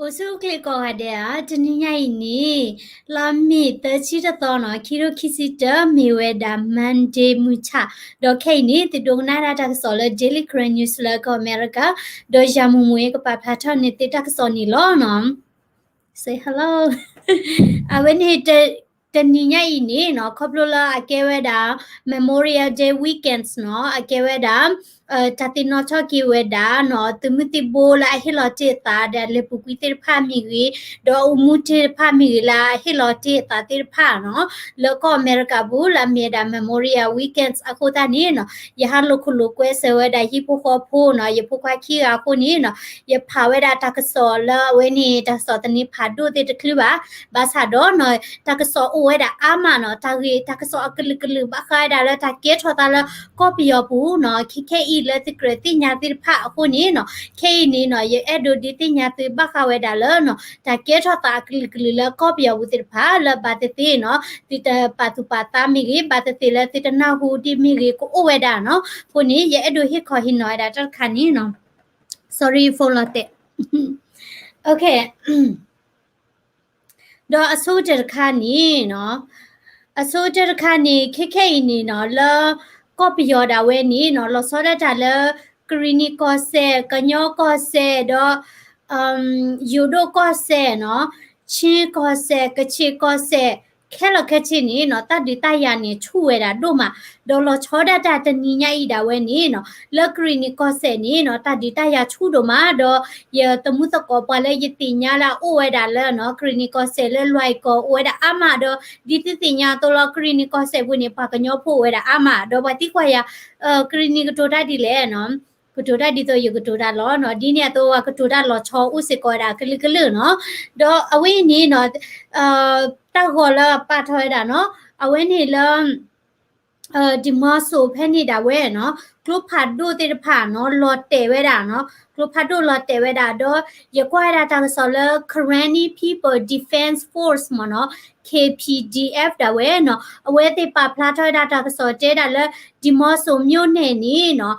Osuklikohadea teniyaini lami tachidatono kirokisita miweda mande mucha dokhaini tidongnara taksolo daily current news la ko America do jamumwe ko papatha ni titaksoni lo no say hello when teniyaini no khoplola akeweda Memorial Day weekends no akeweda tatino choki weda no tumuti bola hilote ta da le pukwite phamigi do umute phamigi la hilote ta tir pha no loko America bu la meda Memorial weekends akota ni no ya halukulu kwese weda hipu khopu no ye pukwa khia ko ni no ye pha weda takso la weni takso tani phadu te tkluba basa do no takso weda ama no tagi takso akliklu ba kha da la ta ke thota la kopio bu no kike le tikreti nyati pha ko ni no ke ni no ye edo di ti nyati ba kha weda la no ta ke thota akliklu la kopio bu tir pha la ba te ti no ti ta patu pata mi gi ba te ti la ti ta na hu di mi gi ko weda no ko ni ye edo hi kho hi no da ta khan ni no sorry for that okay တော့အစိုးတခါနီနော်အစိုးတခါနီခေနီနော်လောကောပီယောဒါဝဲနီနော်လောစောဒတာလကရီနီကောဆေကညောကောဆေတော့ယူဒိုကောဆေနော်ချင်းကောဆေကချီကောဆေခဲလခချင်းနီနော်တတ်ဒီတရနီချူဝဲတာတို့မှာဒေါ်လောချောဒတာတနီညာဤဒါဝဲနီနော်လကရီနီကောဆေနီနော်တတ်ဒီတရချူတို့မှာတော့ရတမှုတကောပလဲယတိညာလာအိုဝဲတာလဲနော်ကရီနီကောဆေလဲလွိုက်ကောဝဲတာအမတော့ဒီတိညာတော့လကရီနီကောဆေဘူးနေပါကညောဖို့ဝဲတာအမတော့ဘာတိခွာရကရီနီကတိုတာဒီလဲနော်ကတိုတာဒီတော့ယကတိုတာလောနော်ဒီနေ့တော့ကတိုတာလောချောဥစစ်ကောတာကလကလနော်တော့အဝိနေနော်တောက်ခေါ်လာပတ်ထွဲတာနော်အဝဲနေလဒီမဆိုဖဲနေတာဝဲနော်ကလုဖတ်ဒိုတေဖာနော်လော်တဲဝဲတာနော်ကလုဖတ်ဒိုလော်တဲဝဲတာတော့ရကွာတာတဆောလ Karenni People Defense Force မနော် KPDF တာဝဲနော်အဝဲတေပါဖလာထွဲတာတဆောတဲတာလဲဒီမဆိုမြို့နေနီနော်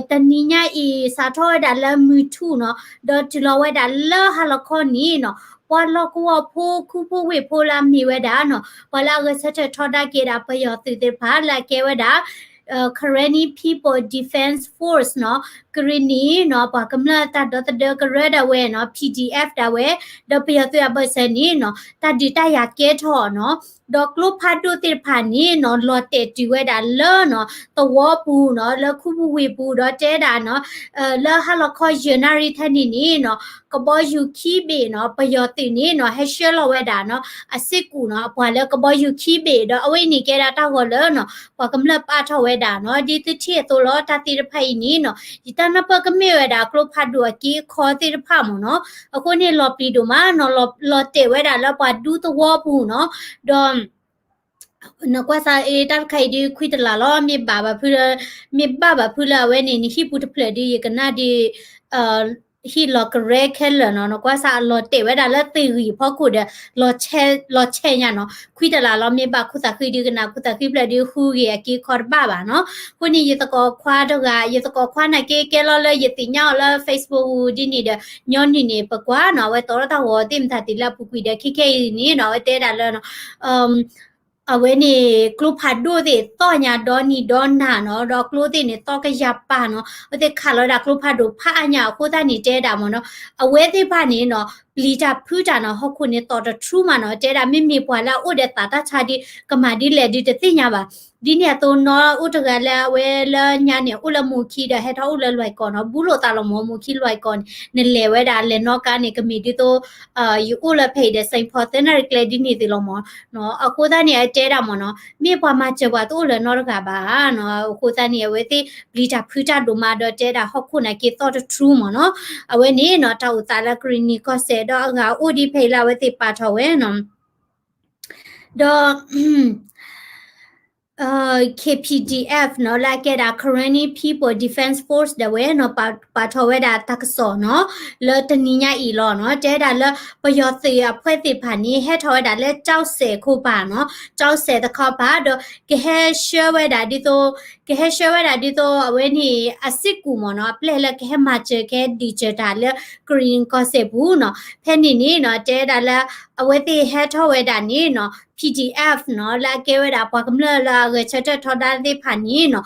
တနီညာဤစာထွဲတာလဲမီထုနော်တော့ဒီလောဝဲတာလဲဟာလခေါနီနော်ပဝလကောဖိုခုဖိုဝေဖိုလာမီဝဲတာနော်ပလာကဆက်ထထောတာကေတာပယောတိတေဖာလာကေဝဲတာKarenni People Defense Force နော် Karenni နော်ပါကမလာတဒတဒကရဒဝဲနော် PDF တဝဲဒပယသွဘဆနီနော်တဒီတရကဲထောနော်ဒေါကလုဖတ်ဒိုတိဖာနီနော်လော်တေတီဝဲတာလောနော်တဝပူနော်လခုပူဝေပူတော့တဲတာနော်လဟလခေါ်ဂျနရီထနီနီနော်ကဘောယူခီဘေနော်ပယောတိနီနော်ဟက်ရှယ်လောဝဲတာနော်အစစ်ကူနော်ဘွာလကဘောယူခီဘေတော့အဝိနေကဲတာတောက်ဟောလောနော်ပါကမလပါထောဝဲတာနော်ဒီတတိတိုလောတတိရဖိုင်နီနော်ဒီတနပကမေဝဲတာကလုဖတ်ဒိုကီခေါ်တိရဖမနော်အခုနေလော်ပီဒိုမာနော်လော်တေဝဲတာလော်ပါဒူတဝပူနော်တော့နကွာစာအေတခိုင်ဒီခွိတလာလောမြေဘာဘာဖူမြေဘာဘာဖူလာဝဲနေနိဟိပူတဖလက်ဒီကနာဒီဟီလော်ကရဲခဲလနော်ကွာစာလော်တေဝဲတာလက်တီရီဖောက်ခုတဲ့လော်ချဲညာနော်ခွိတလာလောမြေဘာခုတာခိဒီကနာခုတာခိပလက်ဒီဟူရီကီခေါ်ဘာဘာနော်ခုနေရတကောခွာတော့ကရတကောခွာနိုင်ကဲလော်လဲရတိညာလော် Facebook ဒီနေတဲ့ညောနေနေပကွာနော်ဝဲတော်တော့ဟောတင်တာတိလပူကွီတဲ့ခိနေနော်ဝဲတဲတာလောနော်အဝဲနေကလုဖတ်ဒိုတဲ့တော့ညာဒေါ်နီဒေါ်နာနော်ဒေါ်ကလိုတဲ့နေတော့ကရပါနော်အဲ့ဒီခါလော်ဒါကလုဖတ်ဒိုဖာညာကိုတာနေတဲတာမနော်အဝဲတဲ့ပါနေနော်ပလီတာဖူးတာနော်ဟုတ်ခုနေတော့ထရူးမနော်တဲတာမိမိပွာလာဥတဲ့တာတာချာဒီကမာဒီလေဒီတဲ့ညာပါဒီနေတော့နော်ဥတကလာဝဲလာညာနေဥလမှုခီတဲ့ဟဲထောက်ဥလလွိုက်ကောနော်ဘူးလို့တာလမောမှုခီလွိုက်ကောနေလေဝဲတာလေနော်ကနေကမီဒီတော့ယူဥလဖေးတဲ့စိန်ဖော်တဲ့နရကလေဒီနေတယ်လို့မောနော်အခုသားနေတဲတာမနော်မြေပွားမှာချက်ပွားတော့လေနော်ကပါနော်အခုသားနေဝဲတိပလီတာဖူးတာဒိုမာတော့တဲတာဟုတ်ခုနေကေတော့ထရူးမနော်အဝဲနေနော်တောက်တာလကရီနီကောဆေတော့ငါဥဒီဖေးလာဝဲတိပါထော်ဝဲနော်တော့ KPDF เนาะและแกดา Karen People Defense Force เดเวเนาะปาทเวดาตักษอเนาะแล้วตนี้ญาอีหลอเนาะเจดาแล้วปยอเสียเพื่อติผ่านนี้ให้ทวดาและเจ้าเสคูป่าเนาะเจ้าเสตะคอป่าเดแกให้เชื่อเวดาดิโตแกให้เชื่อเวดาดิโตเอาไว้นี่อาศิกูมเนาะเปลแล้วแกให้มาเจอแกดีเจดาแล้วกรีนก็เสบูเนาะเพนนี่เนาะเจดาแล้วเอาไว้ที่ให้ทวดานี่เนาะPDF เนาะและเกวดาปากมเลละเกชะทอดาติผ่านนี้เนาะ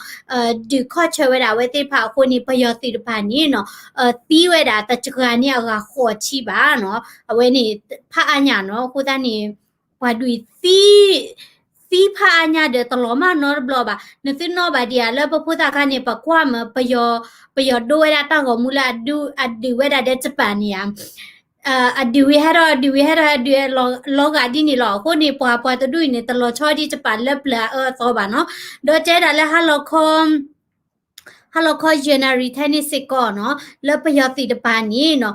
ดูข้อเชวดาเวติผ่าคนนี้ประโยชน์ติผ่านนี้เนาะตีเวดาตะจักราเนี่ยก็ขอชีบ้าเนาะเอาไว้นี่พระอัญญาเนาะคูตานี่ว่าดูตีพระอัญญาเดตลอมาเนาะบลอบะนึกถึงเนาะบาเดียแล้วพระพุทธการเนี่ยปะความประโยชน์ด้วยดาตาของมูลดูเวดาเดจปาเนี่ยดิวิฮาราลอกาดินี่หรอคนนี่ปอตะดุยนี่ตลอดชอที่จะปันเล็บละตอบาเนาะโดยเจดาและฮัลโลคอเจนารีเทนิสิกอเนาะแล้วประโยชน์ติดปานนี้เนาะ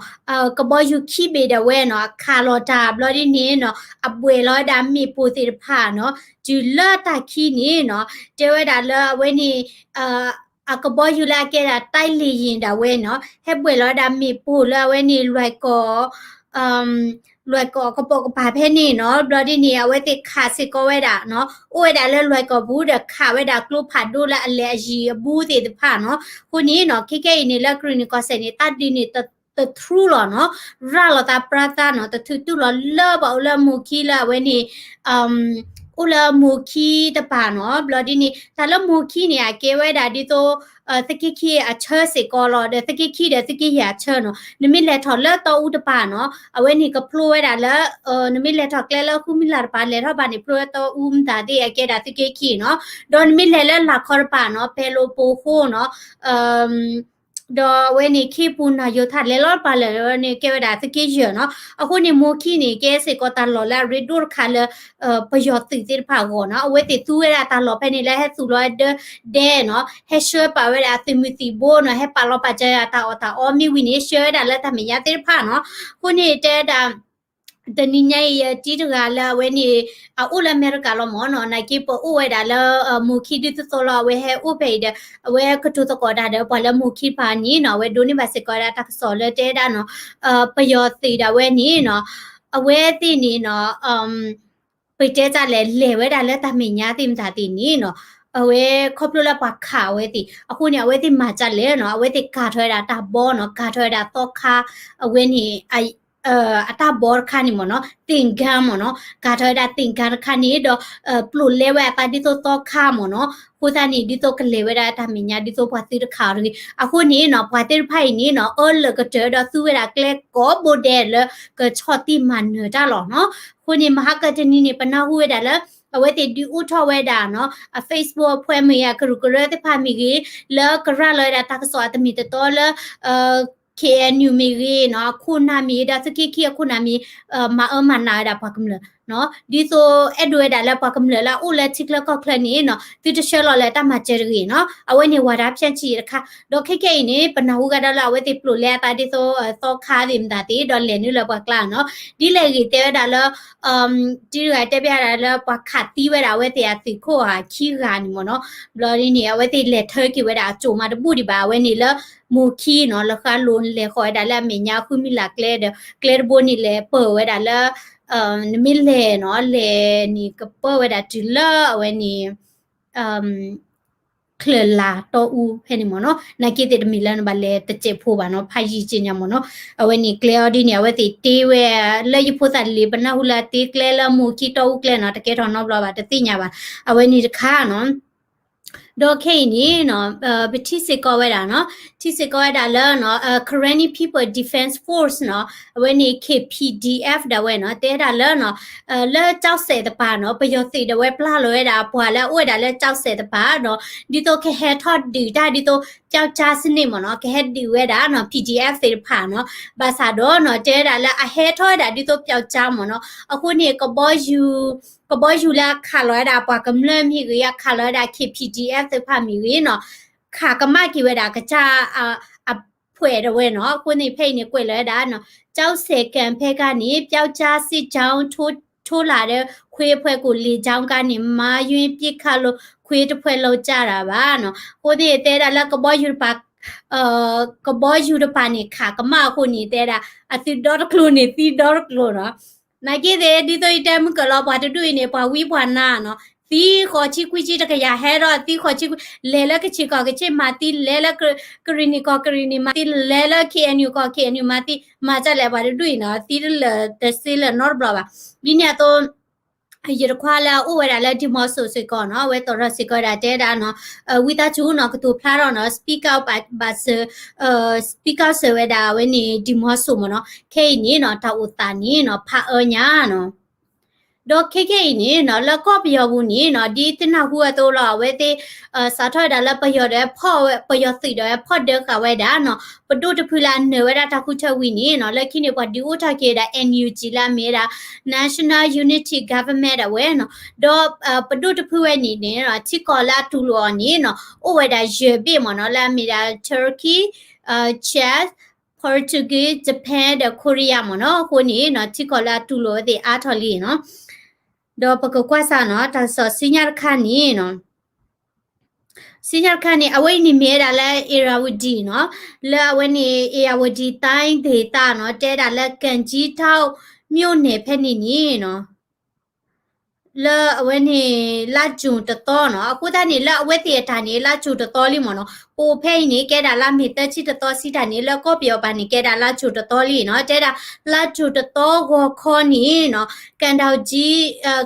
ก็บ่อยู่ขี้เบดเวเนาะคาโลตาบลอดินี่เนาะอับเวลอดามีปูติดผาเนาะจุลตาขี้นี่เนาะเจเวดาเลเวนี่ก็บ่อยู่ละแกดาใต้ลียินดาเวเนาะเฮ็บเวลอดามีปูละเวนี่รวยก็รวยก็ปกปาเพนี่เนาะบลอดินี่เอาไว้ติขาสิก็เวดาเนาะโอ้ยดาเลรวยก็บูดขาเวดากลูผัดดูละอเลจีบูติดผาเนาะคนนี้เนาะเคนี่ละกรีนิก็เซนี่ตัดดินี่the true หรอเนาะราเราตาปราตาเนาะแต่ถือตุลเลบเอาละมูคีละเวนี่อุลามูคีตะปาเนาะบลอดินี่แต่ละมูคีเนี่ยเกเวดาดิโตตะกี้ขี้เชอสิกอลอเดตะกี้ขี้เดตะกี้อย่าเชอเนาะนมิเลทอเลตออุตปาเนาะเอาไว้นี่ก็พลูเวดาละนมิเลทอเกลคุมิลาปาเลทอบานี่พลูตอตาดิเกดาตะกี้ขี้เนาะดอนมิเลละลาคอร์ปาเนาะเปโลโปโคเนาะดอเวนี่ขี้ปูนาโยทัดเลลอปาเลนี่เกวดาตะกี้เยเนาะအခုนี่มูขี้นี่เกสิก็ตาลอละริดูร์คาเลประโยชน์ติดผากเนาะเอาไว้ติดตู้เวลาตาลอไปนี่แหละให้สุรอยเดเนาะให้ช่วยปาเวลาติมิติโบเนาะให้ปาลอปาเจยตาอมีวินิช่วยดาแล้วทำให้ยาติดผาเนาะคนนี้เจดาตอนนี้เนี่ยจีนก็แล้วเวนี่อุลอเมริกาละมอเนาะนายกิปอุเวดาแล้วมูคิดิตโซลาเวให้อุเปเดเวกตุตกอดาเดปอลมูคิปานี่เนาะเวดูนี่บาสิกอดาตักโซเลเตดาเนาะประโยชน์ติดาเวนี่เนาะเวตินี่เนาะไปเจจาเลเวดาแล้วตามิญญาติมตาตินี่เนาะเวครบรู้ละปากข่าวเวติအခုเนี่ยเวติมาจัดเลยเนาะเวติกาถอยดาตาบอเนาะกาถอยดาตอกคาเวนี่အတာဘောခါနီမနော်တင်ကမ်းမနော်ဂါထဒါတင်ကမ်းခါနီတော့ပလူလေဝဲတာဒီတော့ခါမနော်ကိုတာနီဒီတော့ကလေဝဲတာတမညာဒီတော့ပွားတိခါရီအခုနီနော်ပွားတိဖိုင်နီနော်အော်လကတဲ့တော့သူဝဲတာကလေကောဘိုဒဲလကချောတိမန်တာလောနော်ခုနီမဟာကတနီနီပနာဟူဝဲတာလအဝဲတိဒီဦးထော်ဝဲတာနော် Facebook ဖွဲ့မရကရုကရတဲ့ဖာမီကြီးလကရလရတာကစောတမီတော်လKNU มีรีเนาะคุณนามีดาสกิเคียคุณนามีมามานาดาปากมเลเนาะดิโซเอดวยดาละปากมเลละอุเลทิกละก็คลนี่เนาะติตเชลอเลตามาเจรีเนาะเอาไว้ในวาระเพียนชีค่ะดอกเคนี่ปนาหูกะดาละเอาไว้ติปลุเลตาดิโซตอคาดิมดาติดอลเลนี่ละปากลาเนาะดิเลกีเตดาละดิไรเตเปียดาละปากขัดตีเวดาเวติอาติโคหาขี้กานี่มเนาะบลอนี่เนี่ยเอาไว้ติเลเทอร์กิเวดาจูมาดบูดิบาเวนี่ละมูคีเนาะแล้วก็ลุนเลยคอยดาละเมียคุมิลาเกลเดเกลโบนี่เลยเปิดไว้ดาละมิเลเนาะเลนี่ก็เปิดไว้ดาจิลเวนี่เคลลาโตอูเพนิมเนาะนากิติดมิลันบาเลตเจพูบาเนาะพายิจิญามเนาะเวนี่เกลอดิเนี่ยเวติตีเวเลยยุพุตาลีบนาหุลาติเกลละมูคีโตอูเกลเนาะตะเกทอนอบลาบาตติญาบาเวนี่ค่าเนาะดอกนี่เนาะไปที่สิกอไว้ดาเนาะที่สิกอไว้ดาแล้วเนาะKaren People Defense Force เนาะวันนี้ KPDF ดาเว้เนาะเตดาแล้วเนาะเลเจ้าเสตปาเนาะประโยชน์สิดาเว้ปลาเลยดาปัวแล้วอ้วยดาแล้วเจ้าเสตปาเนาะดิโตแค่เฮทอดดีได้ดิโตเจ้าจาสนิมเนาะแค่เฮดีเว้ดาเนาะ PDF เสตปาเนาะบาซาโดเนาะเจดาแล้วเฮทอดดาดิโตเจ้าจามเนาะအခုนี่ก็บ่อยู่ละคาลอยดาปากำเริ่มฮีก็อยากคาลอยดา KPDF ตึกพามีเนาะขากะมากี่เวดากะจาผ่วยดเวเนาะคนในเพยนี่กวยเลยดาเนาะเจ้าเสกันเพกานี้เจ้าจาสิเจ้าทุลาเดค ခွေးဖွဲကိုလေချောင်းကနေမာယွင်းပြစ်ခတ်လို့ခွေးတစ်ဖွဲလောက်ကြတာပါနော်ဟိုဒီတဲတာလကဘောယူပါကဘောယူရပါနေခါကမခုနေတဲ့တာအတိဒေါ်ကလိုနေတီဒေါ်ကလိုနော်နိုင်ကေတဲ့ဒီတော့တမ်ကလောပါတူနေပါဝီပွားနာနော်တီခေါ်ချီကွီချီတကရဟဲတော့တီခေါ်ချီလဲလကချီကောကချီမာတီလဲလကကရီနီကောကရီနီမာတီလဲလ KNU ကော KNU မာတီမာကြလဲပါတူနော်တီလတစီလနော်ဘလာပါဒီညတော့ရခွာလာဥဝရလာဒီမော့ဆိုစကောနော်ဝဲတော်ရစကောရတဲ့တာနော်ဝီတာချူနော်ကတူဖလာတော့နော် speak out but speak out ဆိုရတာဝဲနေဒီမော့ဆိုမနော်ခဲနေနော်တာဥတာနေနော်ဖာအညာနော်ဒေါ်ခေခေနေနော်လကော့ပြောဘူးနေနော်ဒီတနဟူအတော့လာဝဲတဲ့စာထော်ဒါလပယောတဲ့ဖော့ပယောစီတဲ့ဖော့တဲ့ကဝဲတာနော်ပဒုတဖူလာနေဝဲတာတခုချက်ဝီနေနော်လက်ခိနေကဒီဥထကေတာ NUG လာမေတာ National Unity Government ဝဲနော်ဒေါ်ပဒုတဖူဝဲနေနေနော်ချီကောလာတူလောနေနော်ဥဝဲတာရေပြေမနော်လာမေတာ Turkey Czech Portuguese Japan တဲ့ Korea မနော်ကိုနေနော်ချီကောလာတူလောတဲ့အားထော်လီနော်ဒေါ်ပကကွာဆာနော်ဒါဆိုစညာခါနီနော်စညာခါနီအဝိနေမဲတာလဲအေရာဝဒီနော်လဲအဝိနေအေရာဝဒီတိုင်းဒေတာနော်တဲတာလဲကန်ကြီးထောက်မြို့နယ်ဖက်နေနီနော်လဲအဝဲနေလာဂျုံတတော်နော်အခုတည်းလဲအဝဲတေတာနေလာဂျုံတတော်လိမနော်ပိုဖိနေကဲတာလာမေတချီတတော်စီတာနေလဲကောပြောပါနေကဲတာလာဂျုံတတော်လိနော်တဲတာလာဂျုံတတော်ကိုခေါ်နေနော်ကန်တောက်ကြီး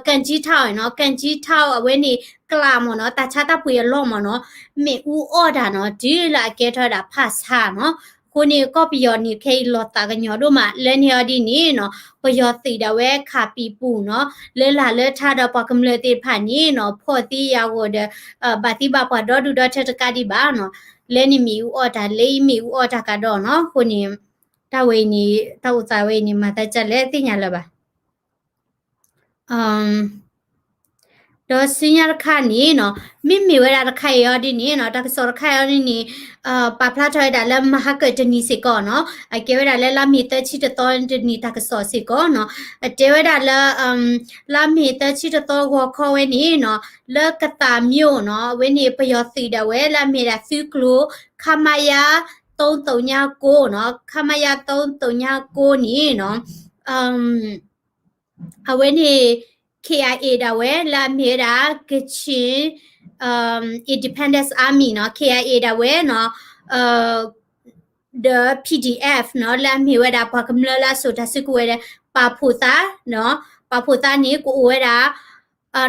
ကန်ကြီးထောက်နော်ကန်ကြီးထောက်အဝဲနေကလာမနော်တချတာပွေလောမနော်မေဦးအော်တာနော်ဒီလာကဲထတာဖတ်စာနော်ကိုနေကောပီယောနေခေလောတာကညောတို့မှာလဲနေရဒီနေနော်ပယောစီတဝဲခါပီပူနော်လဲလာလဲထားတော့ပကမလတိဖာနေနော်ဖော်တီယာကိုတဲ့ဘာတိဘာပါတော့ဒူတော့ချက်တကဒီပါနော်လဲနေမီဦးအော်တာလေးမီဦးအော်တာကတော့နော်ကိုနေတဝေနေတောက်စာဝေနေမှာတချက်လဲသိညာလဲပါဒေါ်စညာခါနီနော်မိမိဝဲတာခိုင်ရဒီနီနော်တကစောခိုင်ရဒီနီပပလာထွေးတာလမဟာကတနီစီကောနော်အကေဝဲတာလဲလာမီတချီတတော်တနီတကစောစီကောနော်အတေဝဲတာလလာမီတချီတတော်ကိုခေါ်ဝဲနီနော်လကတာမျိုးနော်ဝဲနေပယောစီတဝဲလာမီတာဖီကလိုခမယာ339နော်ခမယာ339နီနော်အဝဲနေKIA da we la mera Kachin Independence Army no KIA da we no the PDF no la mi we da pa kamla la so ta siku we pa phota no pa phota ni ko we da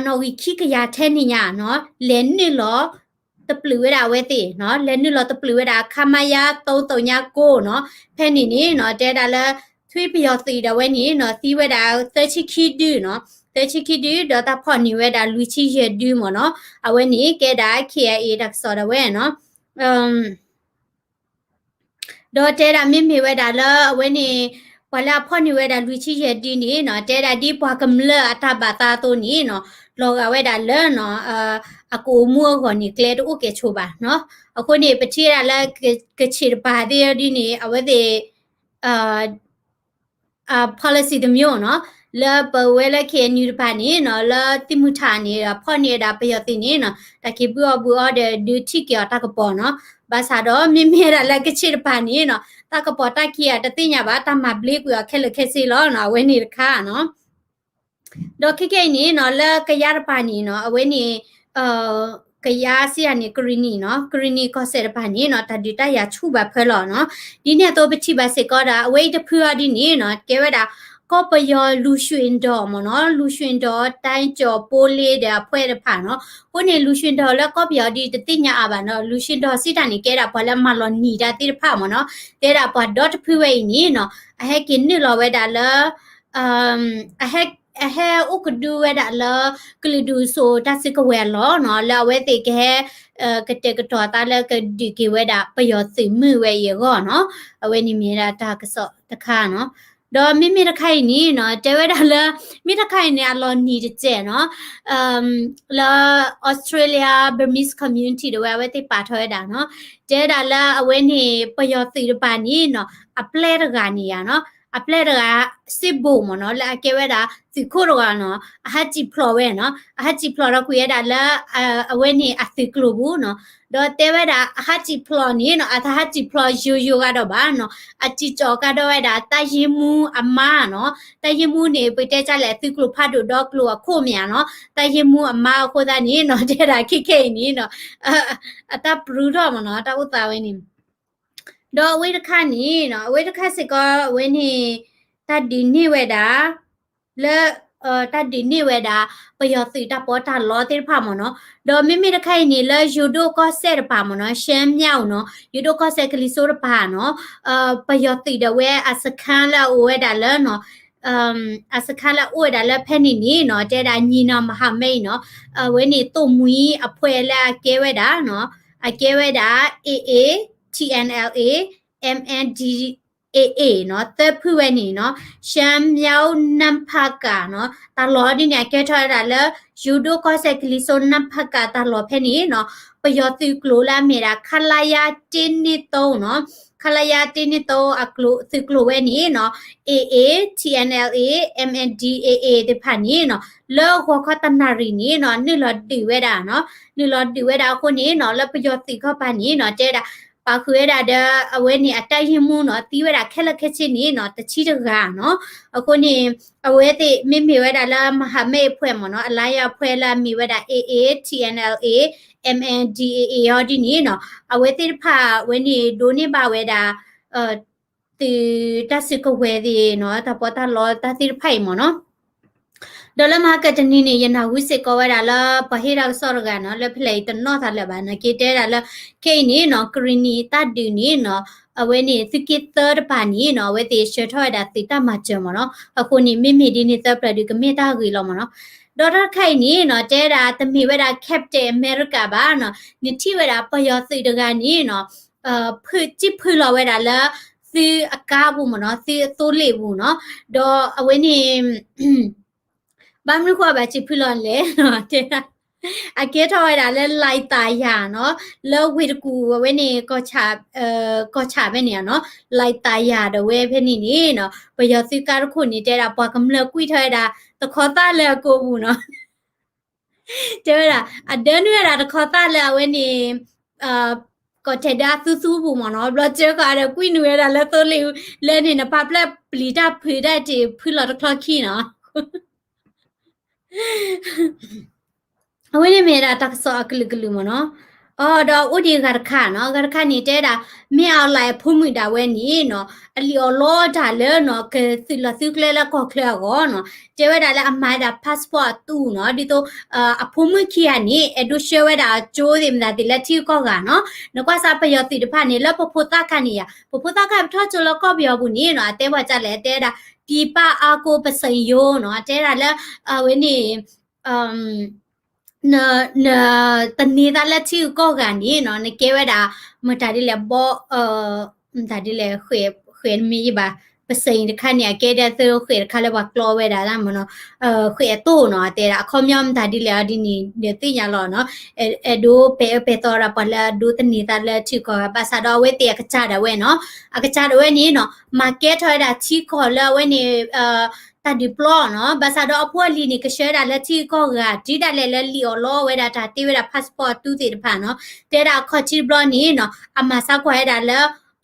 no wi khi ka ya the ni nya no len ni loตะปลือดาเวติเนาะเลนี่เราตะปลือดาคามายาโตโตญาโกเนาะแพ่นี่นี่เนาะเดดาละทวีปยอตีดาเวนี่เนาะตีเวดาเตชิคิดูเนาะเตชิคิดูดาตาพอนี่เวดาลุชิเยดูมเนาะอเวนี่แกดา KIA ดักซอดาเวเนาะดอเดดามิมีเวดาละอเวนี่พอละพอนี่เวดาลุชิเยดีนี่เนาะเดดาดีปากำเลอตาบาตาโตนี่เนาะโลกเวดาเลเนาะအကိုမိုးခေါ်နေကလေတော့ကဲချိုပါနော်အခုနေပတိရလာကချီပါတဲ့ဒီနေအဝတဲ့policy တမျိုးနော်လာပဝဲလက်ခဲညူပါနေနော်လာတိမှုထာနေဖော့နေတာပယောတင်နေနော်တကေဘူတဲ့ဒူတိကတာကပေါ်နော်ဘာသာတော့မြင်မြရလက်ကချီပါနေနော်တကပေါ်တကီရတတိညာပါတမဘလေးကခဲလခဲစီလောနော်ဝဲနေခါနော်တော့ခိကိနေနော်လကရပါနေနော်အဝဲနေကယားစီအနေကရီနီနော်ကရီနီကောဆယ်ပါနေနော်တဒီတရချူပါဖဲလောနော်ဒီနေ့တော့ပတိပါစေကောတာအဝေးတဖူရဒီနေနော်ကဲဝဲတာကောပယောလူရွှင်တော်မနော်လူရွှင်တော်တိုင်းကျော်ပိုးလေးတဲ့ဖွဲ့ရဖာနော်ကိုနေလူရွှင်တော်လက်ကောပယောဒီတတိညာအပါနော်လူရွှင်တော်စိတန်နေကဲတာဘာလဲမလောနီတာတိဖာမနော်တဲတာဘာ dot ဖူဝဲနေနော်အဟဲကင်းနေလောဝဲတာလာအဟဲဥကဒူဝဲဒါလကလဒူဆိုတစကဝဲလောနော်လာဝဲတေကဲကတဲ့ကတော်တာလကဒီကဝဲဒါပယောစီမှုဝဲရေကောနော်အဝဲနေမြေတာတာကစောတခါနော်ဒေါ်မိတခိုင်နီနော်တဲဝဲဒါလမိတခိုင်နေအလောနီတဲ့ကျဲနော်လာ Australia Burmese community တွေဝဲတေပါထွဲတာနော်တဲဒါလအဝဲနေပယောစီပါနီနော်အပလဲတကနေရနော် အပလက်တကစစ်ဖို့မနော်လာကေဝဲတာစီခိုရောနော်အဟတ်ជីဖလော်ဝဲနော်အဟတ်ជីဖလော်တော့ခွေရတာလာအဝဲနေအသိကလိုဘူးနော်တော့တဲဝဲတာအဟတ်ជីဖလော်နေနော်အဟတ်ជីဖလော်ယူကတော့ပါနော်အជីကြောကတော့ဝဲတာတရင်မူအမနော်တရင်မူနေပိတဲကြလဲသိကလိုဖတ်တို့တော့ကလိုခို့မြန်နော်တရင်မူအမခိုတာနေနော်တဲ့တာခိနေနော်အတပရူတော့မနော်တဥတာဝဲနေတော့အဝဲတစ်ခါနေနော်အဝဲတစ်ခါစစ်ကောအဝဲနေတဒီနေဝဲတာလဲတဒီနေဝဲတာပယောစီတပေါ်တာလောတိဖာမနော်တော့မိမိတစ်ခိုင်နေလဲယူဒိုကောဆက်တပါမနော်ရှမ်းမြောက်နော်ယူဒိုကောဆက်ကလီဆိုတပါနော်ပယောစီတဝဲအစခန်းလာဝဲတာလဲနော်အစခါလာအိုဒါလဖဲနေနေနော်တဲ့တာညီနာမဟာမိတ်နော်ဝဲနေတုံမွီအဖွဲလာကဲဝဲတာနော်အကဲဝဲတာ AA TNLA MNDAA နော်သက်ဖူဝဲနေနော်ရှမ်းမြောက်နမ်ဖကနော်တလောဒီနေကဲထော်တာလဲယူဒိုကောဆက်ကလီဆိုနမ်ဖကတလောဖဲနေနော်ပယောတိကလိုလာမေရာခလာယာတင်းနေတော့နော်ခလာယာတင်းနေတော့အကလိုသကလိုဝဲနေနော် AA TNLA MNDAA တဖာနေနော်လောခေါ်ခတနာရီနေနော်နိလောတီဝဲတာနော်နိလောတီဝဲတာခုနေနော်လပယောတိခပါနေနော်တဲ့တာပါခွေတာတဲ့အဝဲနေအတိုက်ရင်မှုနော်တီးဝဲတာခက်လက်ခက်ချင်းနေနော်တချီတကားနော်အခုနေအဝဲတိမိဝဲတာလာမဟာမေဖွဲ့မနော်အလိုက်ရဖွဲ့လာမိဝဲတာ AA TNLA MNDAA ရောဒီနေနော်အဝဲတိဖာဝဲနေဒိုနေပါဝဲတာတီတစကဝဲဒီနော်တပေါ်တာလောတတိဖိုင်မနော်ဒေါ်လာမာကတနီနေရနာဝိစေကောဝဒါလာပဟိရာဆောရကနော်လက်ဖလေတနောသာလက်ပါနကေတဲဒါလာခေနေနော်ကရီနီတဒူနေနော်အဝဲနေစကိသရပါနီနော်ဝဲတေရှထောဒါတိတမချမနော်အခုနေမိဒီနေသပရဒီကမေတာဂီလောမနော်ဒေါ်ရခိုင်နေနော်တဲတာတမီဝဲတာကက်ပတိန်အမေရိကပါနော်နိတိဝဲတာပယောစိတကနေနော်ဖွကြည့်ဖွလောဝဲတာလာစီအကားဘူးမနော်စီသိုးလေဘူးနော်ဒေါ်အဝဲနေဘာမလို့ခွာပဲချစ်ဖလန်လေနော်တဲ့အကဲထော်ရတာလဲလိုက်တာရနော်လောဝီတကူဝဲနေကောချပဲနေနော်လိုက်တာရတော့ဝဲဖဲနေနေနော်ဘယောစီကာခုနေတဲ့တာပွားကမလကွိထော်ရတာတခေါ်သားလဲကိုဘူးနော်တဲ့တာအဒန်ရတာတခေါ်သားလဲဝဲနေก็เทดาซูๆဘူးမနော်ဘလချကရကွိနွေရလဲတိုးလေလဲနေနပပလက်ပလီတာဖေးတဲ့တီဖီလာတခလခီနော်အဝိနေမေရာတက်ဆောအကလကလူမနော်အော်တော့ဥဒီဂရခါနော်ဂရခါနေတဲ့တာမြေအောင်လိုက်ဖုံးမိတာဝဲနီနော်အလီအော်လောဒါလဲနော်ကစီလစီကလဲလကောကလဲကောနော်ကျေဝဲတာလဲအမိုင်တာ passport တူနော်ဒီတော့အဖုံးမိခီယာနီအဒုရှဲဝဲတာကျိုးတယ်မလားဒီလက်တီကောကနော်နကွာစာပယောတိတဖာနေလပဖိုတာခနီယာပဖိုတာခထောချလကောပြောဘူးနီနော်အတဲဘကြလဲတဲတာဒီပအာကိုပစိန်ယောနော်တဲတာလဲဝဲနေna tani da la chi ko ga ni no ne ke wa da ma ta di le bo ta di le khwe mi ba pa sein de khan ya ke da so khwe kha le ba klo we da la mo no khwe to no te da khom nyam ta di le di ni de ti nya lo no e do pe to ra pa la do tani da la chi ko pa sa do we te ka cha da we no a ka cha da we ni no market tho da chi ko la we ni ta di plo no ba sa do apho li ni ka share da la chi ko ga di da le li o lo we da ta ti we da passport tu ti da pha no te da kho chi plo ni no ama sa ko da la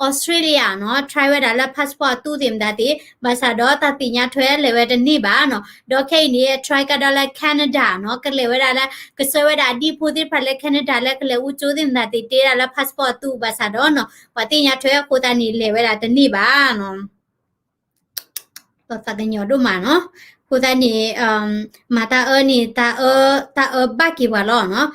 Australia เนาะ try ဝဲတာလက် passport တူတင်တာတိဘာသာတော့တတိညာထွဲလေဝဲတနိပါเนาะဒေါ်ခိနေ try ကတော့လက် Canada เนาะကလေဝဲတာလက်ကစဝဲတာဒီဖူတိဖလက် Canada လက်ကလေဦးကျိုးတင်တာတိတေးတာလက် passport တူဘာသာတော့เนาะဘာတိညာထွဲကိုတနီလေဝဲတာတနိပါเนาะတော့တကညောတို့မှာเนาะကိုတနီမာတာနေတာဘက်ကီဝါလောเนาะ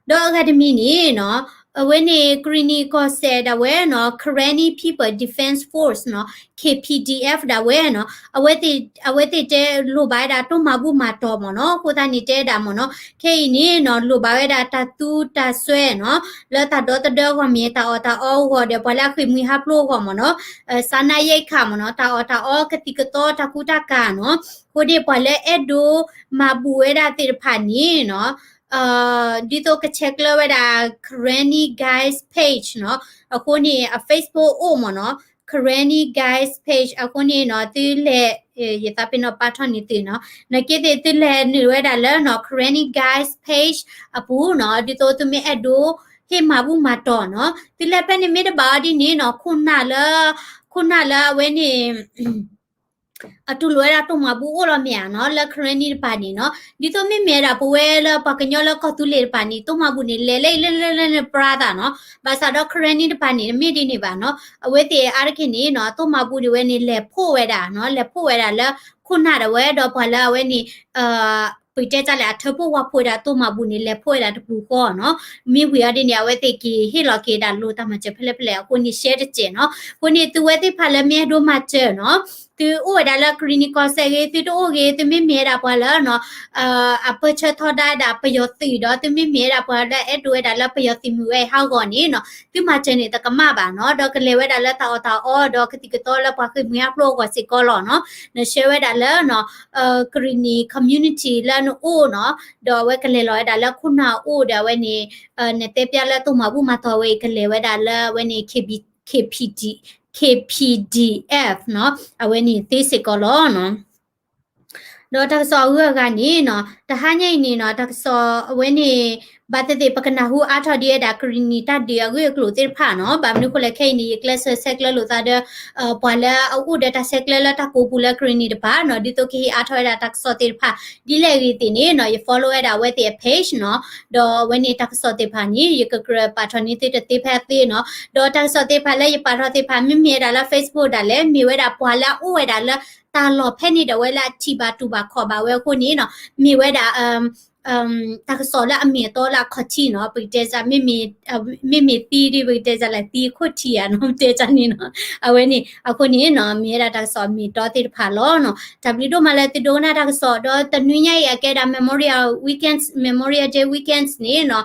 ဒေါ် academy နီเนาะwhen a greeny ko said away no Karenni People Defense Force no KPDF da we no awete te lo ba da to mabu ma to mo no ko ta ni te da mo no ke ni no lo ba we da ta tu ta swe no la ta do ko mi ta o ho de pa la khwi mi ha plo ko mo no sa na ye kha mo no ta o ka ti ka to ta ku ta ka no ko de pa le edo mabu we da ti pha ni noဒီတော့ကချက်လာဝဒါ Karenni guys page เนาะအခုနေ Facebook အိုမနော် ခ Kareni guys page အခုနေနော်သူလေရတာပင်တော့ပါထနေတယ်နော်နကိတဲ့သူလေနေရတာလဲနော် Kareni guys page အပူနော်ဒီတော့သူမအဒိုဟေမာဘူးမတော်နော်သူလေပဲနေမိတပါဒီနေနော်ခုနလာဝဲနေအတူလွယ်တာတော့မဘူးအော်ရမြာနော်လက်ခရနီပါနီနော်ဒီတော့မိမဲတာဘဝဲလပကညောလကတူလေပါနီတော့မဘူးနေလဲပရာတာနော်ဘာသာတော့ခရနီပါနီမိဒီနေပါနော်အဝဲတေအားခင်နေနော်တော့မဘူးဒီဝဲနေလဲဖို့ဝဲတာနော်လဲဖို့ဝဲတာလဲခုနတဝဲတော့ဘာလာဝဲနေပိတဲကြလာထဖို့ဝဖို့တာတော့မဘူးနေလဲဖို့တာတပူကောနော်မိဝီရတဲ့နေဝဲတေကီဟီလော်ကေတာလို့တမချက်ဖလက်ကိုနေ share တဲ့ကျနော်ကိုနေသူဝဲတေဖလဲမဲတော့မချက်နော်သူဥဝဒါလကရီနီကောဆေကေသူတို့ကေသူမိမဲတာပွာလာနော်အပချက်ထော်ဒါပယောတီတော့သူမိမဲတာပွာလာအဲ့တို့ဒါလပယောတီမူဝဲဟောက်ကောနီနော်သူမချနေတကမပါနော်တော့ကလေဝဲဒါလတာအော်တော့ကတိကတော့လပွားခိမြပလောကောစီကောလောနော်နရှေဝဲဒါလနော်ကရီနီ community လာနော်နော်တော့ဝဲကလေလောဒါလခုနာအိုဒါဝဲနေနေတဲ့ပြလာတော့မဘူးမတော်ဝဲကလေဝဲဒါလဝဲနေ KPDF နော်အဝဲနေသိစကောလောနော်တော့တကစောဦးကနေနော်တဟညိနေနော်တကစောအဝဲနေဘာတဲ့ပကနာဟုအားထဒီရဒါကရီနီတဒီအကွေကလိုတိဖာနော်ဘာမနုခလခဲနီကလဆဆက်ကလလိုတာဒပွာလာအခုဒတာဆက်ကလတာကိုပူလာကရီနီတပါနော်ဒီတော့ကီအားထရတာတကစောတိဖာဒီလေရီတင်နေနော် you follow ရတာဝဲတဲ့ page နော်တော့ဝဲနေတကစောတိဖာနီရကကရပါထနီတိတိဖက်တိနော်တော့တကစောတိဖာလဲရပါထတိဖာမြမြဒါလာ Facebook ဒါလဲမြဝဲတာပွာလာဥဝဲဒါလဲตาหลอแพ่นี่เดวเวลาทีบาตูบาขอบาเวคนนี้เนาะมีเวดาตากสอละอเมโตละขอชีเนาะไปเจจะไม่มีตีดิไปเจจะละตีโคตรเทียเนาะเจจะนี่เนาะเอาไว้นี่เอาคนนี้เนาะมีดาตากสอมีตอติผาล้อเนาะจับลิโดมาละติโดนาตากสอดอตะนุยใหญ่อะแกดา memorial day weekends นี่เนาะ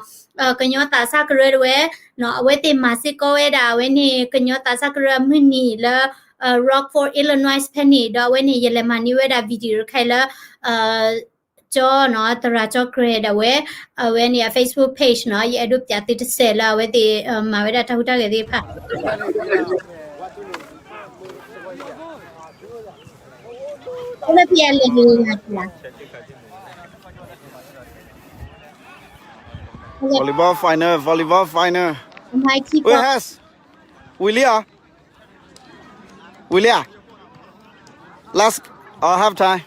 ကညောတာစကရဝဲနော်အဝဲတေမာစစ်ကောဝဲတာဝဲနေကညောတာစကရမနီလာRockford Illinois Penny တော့ဝဲနေရလမနီဝဲတာဗီဒီယိုခိုင်လာကျော်နော်တရာကျော် create ဝဲနေ Facebook page နော်ရဲ့အဲ့တို့ပြတိတစ်ဆယ်လာဝဲတေမဝဲတာထောက်တာခဲ့သေးဖာဘယ်ပြလဲနေလားVolleyball final. Who has? Willia. Last half time.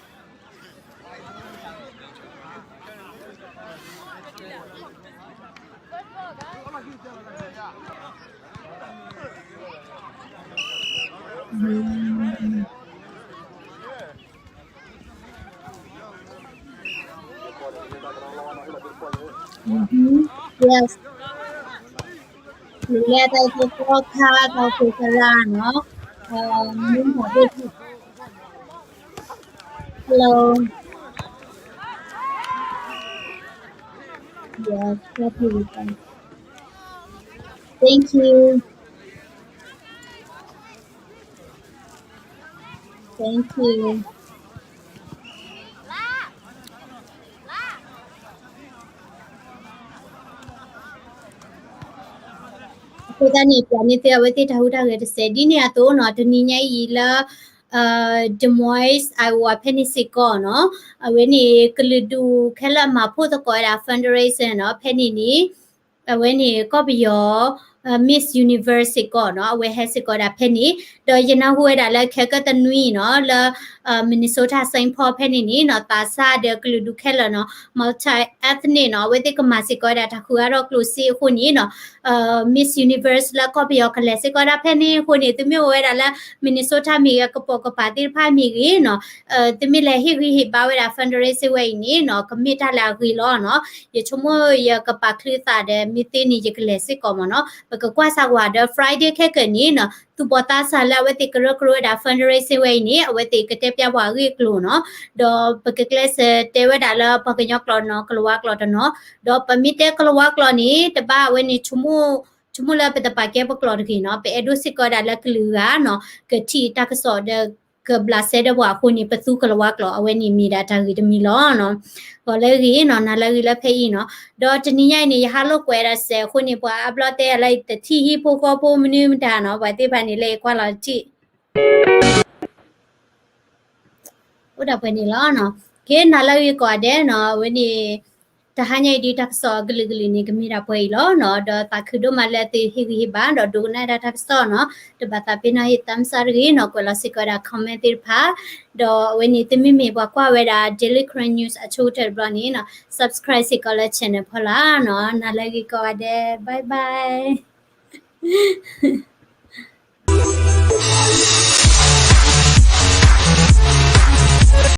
Yes. Willia tay ko kha tay ko kala no. Hello. Yes, happy weekend. Thank you. Thank you. Aku tani piani te aweti tahu dah kita sedi ni atau no dunia ila Des Moines Iowa Penisico no aweni keludu kala mapu to ko ada fundraiser no penny ni aweni ko biyo Miss Universe ko no we has ko da penny do yana hu da la khaka tanui no la Minnesota St Paul penny ni no ta sa de keludu kala no multi ethnic no we te ko masiko da ta khu aro close khu ni no Miss Universe แล้วก็ไปยอกเลยสิก็ได้แพ่นี่คนนี้ตึมีเวลาละมินนิโซตามีก็ปกปาติพามีกีเนาะตึมีเลยฮิบาเวลาฟันเดอร์ซิเวนี่เนาะก็มีทาลากีล้อเนาะอย่าชมอย่าก็ปากคลีตาเดมีตีนี่จะกเลยสิก็มาเนาะก็กว่าสักว่าเดอ Friday แค่เกินนี้เนาะtu bota sala weti kro da fundraising way ni weti kete pya wa ri klo no do pekles te we da la pakyo klo no klwa klo no do pamite klwa klo ni te ba we ni chumu la pe ta pa ke pa klo ki no pe edu sik da la klua no ke ti ta ka so de ke blase de wa ko ni patu klwa klo awe ni mi da ta ri de mi lo no ko le ri no na la ri la phe yi no do tni nyai ni ha lo kwe da se ko ni pa upload te lai te thi hi po ko po mnu da no ba te ba ni le kwa la ti udah peni lo no ke nala wi ko de no weni ta hanya di tak so gili ni gemira poi lo no do ta khudo malati hi ba do na da tak so no de bata pina hitam sargi no ko la sikora comment tir pha do weni timi me bwa kwa we da daily current news a chotel blo ni no subscribe sikola channel phola no nala wi ko de bye bye